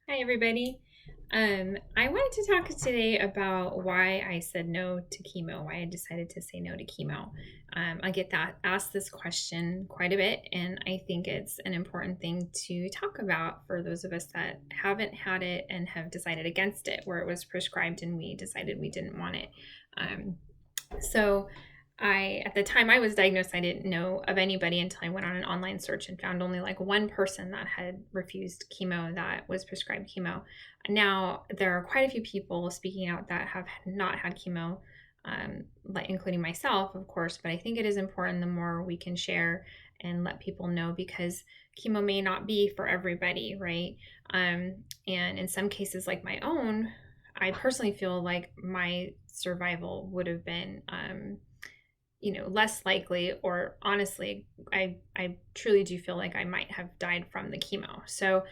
Hi, everybody. I wanted to talk today about why I said no to chemo, why I decided to say no to chemo. I get that asked this question quite a bit, and I think it's an important thing to talk about for those of us that haven't had it and have decided against it, where it was prescribed and we decided we didn't want it. Um, so at the time I was diagnosed, I didn't know of anybody until I went on an online search and found only like one person that had refused chemo that was prescribed chemo. Now there are quite a few people speaking out that have not had chemo, like including myself, of course. But I think it is important the more we can share and let people know, because chemo may not be for everybody, right? And in some cases, like my own, I personally feel like my survival would have been, less likely, or honestly, I truly do feel like I might have died from the chemo. So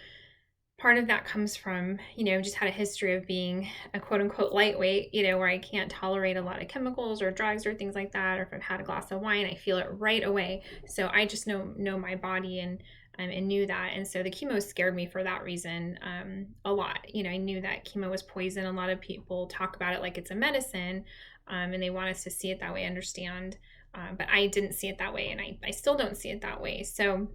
part of that comes from, just had a history of being a quote unquote lightweight, where I can't tolerate a lot of chemicals or drugs or things like that. Or if I've had a glass of wine, I feel it right away. So I just know my body, and knew that. And so the chemo scared me for that reason, a lot. I knew that chemo was poison. A lot of people talk about it like it's a medicine, and they want us to see it that way, understand. But I didn't see it that way, and I still don't see it that way. So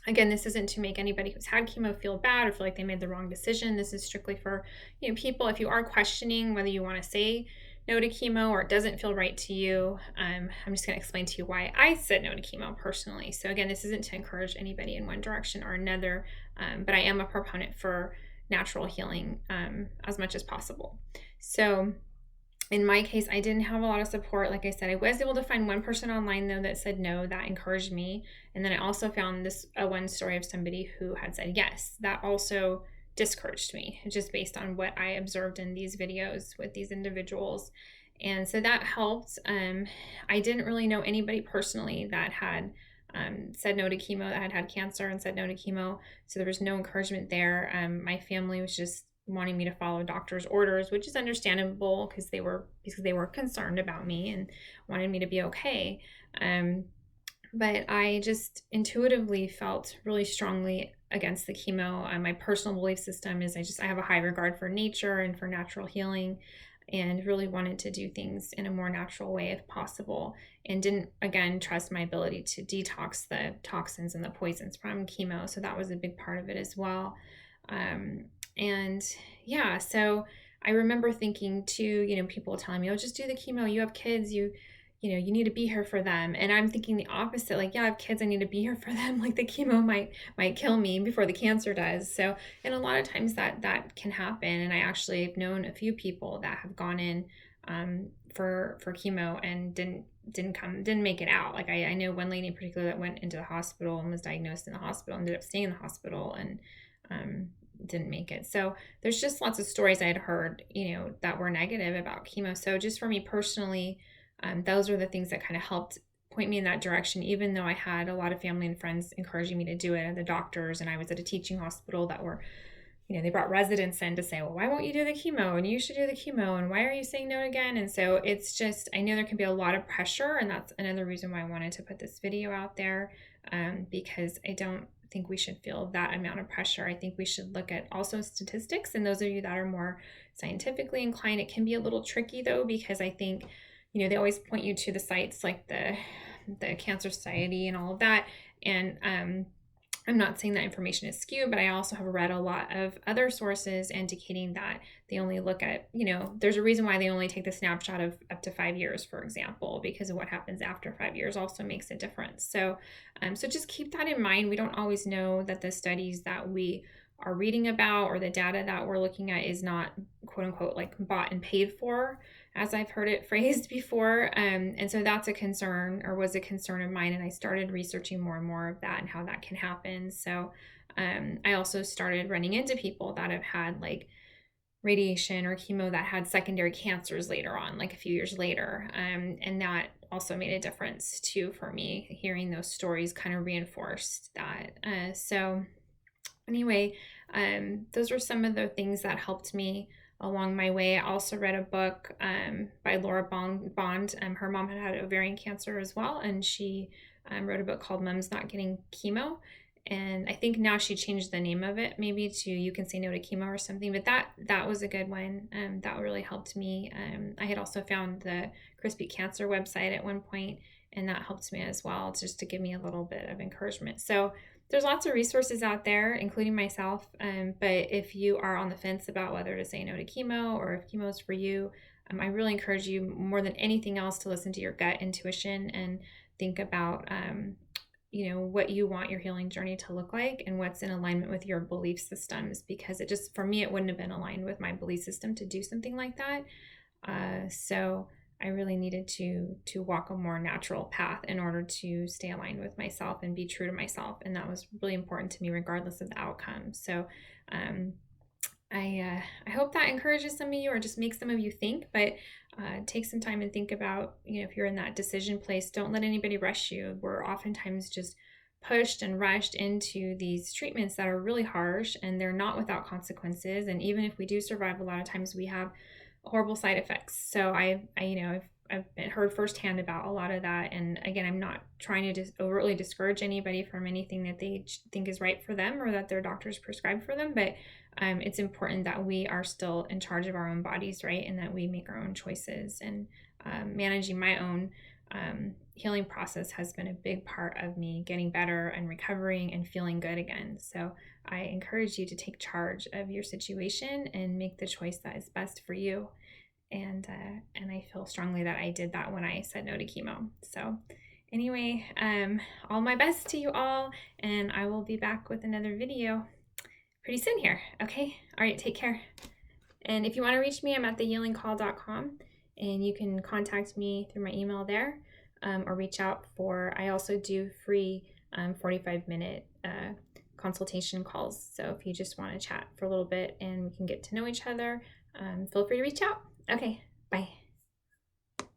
again, this isn't to make anybody who's had chemo feel bad or feel like they made the wrong decision. This is strictly for, people, if you are questioning whether you want to say no to chemo or it doesn't feel right to you. I'm just going to explain to you why I said no to chemo personally. So again, this isn't to encourage anybody in one direction or another, but I am a proponent for natural healing, as much as possible. So in my case, I didn't have a lot of support. Like I said, I was able to find one person online, though, that said no. That encouraged me. And then I also found this one story of somebody who had said yes. That also discouraged me, just based on what I observed in these videos with these individuals. And so that helped. I didn't really know anybody personally that had said no to chemo, that had had cancer and said no to chemo. So there was no encouragement there. My family was just wanting me to follow doctor's orders, which is understandable because they were concerned about me and wanted me to be okay. But I just intuitively felt really strongly against the chemo. My personal belief system is I have a high regard for nature and for natural healing, and really wanted to do things in a more natural way if possible, and didn't, again, trust my ability to detox the toxins and the poisons from chemo. So that was a big part of it as well. And yeah, so I remember thinking too, people telling me, oh, just do the chemo. You have kids, you need to be here for them. And I'm thinking the opposite, like, yeah, I have kids, I need to be here for them. Like the chemo might kill me before the cancer does. So, and a lot of times that can happen. And I actually have known a few people that have gone in, for chemo and didn't make it out. Like I know one lady in particular that went into the hospital and was diagnosed in the hospital, ended up staying in the hospital, and didn't make it. So there's just lots of stories I had heard, that were negative about chemo. So just for me personally, those were the things that kind of helped point me in that direction, even though I had a lot of family and friends encouraging me to do it, and the doctors, and I was at a teaching hospital that were, they brought residents in to say, well, why won't you do the chemo? And you should do the chemo. And why are you saying no again? And so it's just, I know there can be a lot of pressure. And that's another reason why I wanted to put this video out there, because I don't think we should feel that amount of pressure. I think we should look at also statistics. And those of you that are more scientifically inclined, it can be a little tricky though, because I think, they always point you to the sites like the Cancer Society and all of that. And I'm not saying that information is skewed, but I also have read a lot of other sources indicating that they only look at, there's a reason why they only take the snapshot of up to 5 years, for example, because of what happens after 5 years also makes a difference. So, so just keep that in mind. We don't always know that the studies that we are reading about or the data that we're looking at is not, quote unquote, like bought and paid for, as I've heard it phrased before. And so that's a concern, or was a concern of mine. And I started researching more and more of that and how that can happen. So I also started running into people that have had like radiation or chemo that had secondary cancers later on, like a few years later. And that also made a difference too for me. Hearing those stories kind of reinforced that. So anyway, those were some of the things that helped me along my way. I also read a book by Laura Bond. Her mom had ovarian cancer as well, and she wrote a book called Mom's Not Getting Chemo. And I think now she changed the name of it maybe to You Can Say No to Chemo or something, but that was a good one. That really helped me. I had also found the Crispy Cancer website at one point, and that helped me as well, just to give me a little bit of encouragement. So there's lots of resources out there, including myself. But if you are on the fence about whether to say no to chemo or if chemo is for you, I really encourage you more than anything else to listen to your gut intuition and think about what you want your healing journey to look like and what's in alignment with your belief systems, because it just, for me, it wouldn't have been aligned with my belief system to do something like that. So I really needed to walk a more natural path in order to stay aligned with myself and be true to myself, and that was really important to me regardless of the outcome. So I hope that encourages some of you or just makes some of you think, but take some time and think about, if you're in that decision place, don't let anybody rush you. We're oftentimes just pushed and rushed into these treatments that are really harsh, and they're not without consequences. And even if we do survive, a lot of times we have horrible side effects. So I've heard firsthand about a lot of that. And again, I'm not trying to overtly discourage anybody from anything that they think is right for them or that their doctors prescribe for them. But it's important that we are still in charge of our own bodies, right? And that we make our own choices. And managing my own healing process has been a big part of me getting better and recovering and feeling good again. So I encourage you to take charge of your situation and make the choice that is best for you. And I feel strongly that I did that when I said no to chemo. So anyway, all my best to you all, and I will be back with another video pretty soon here. Okay? All right, take care. And if you want to reach me, I'm at thehealingcall.com, and you can contact me through my email there, or reach out I also do free 45-minute consultation calls. So if you just want to chat for a little bit and we can get to know each other, feel free to reach out. Okay, bye.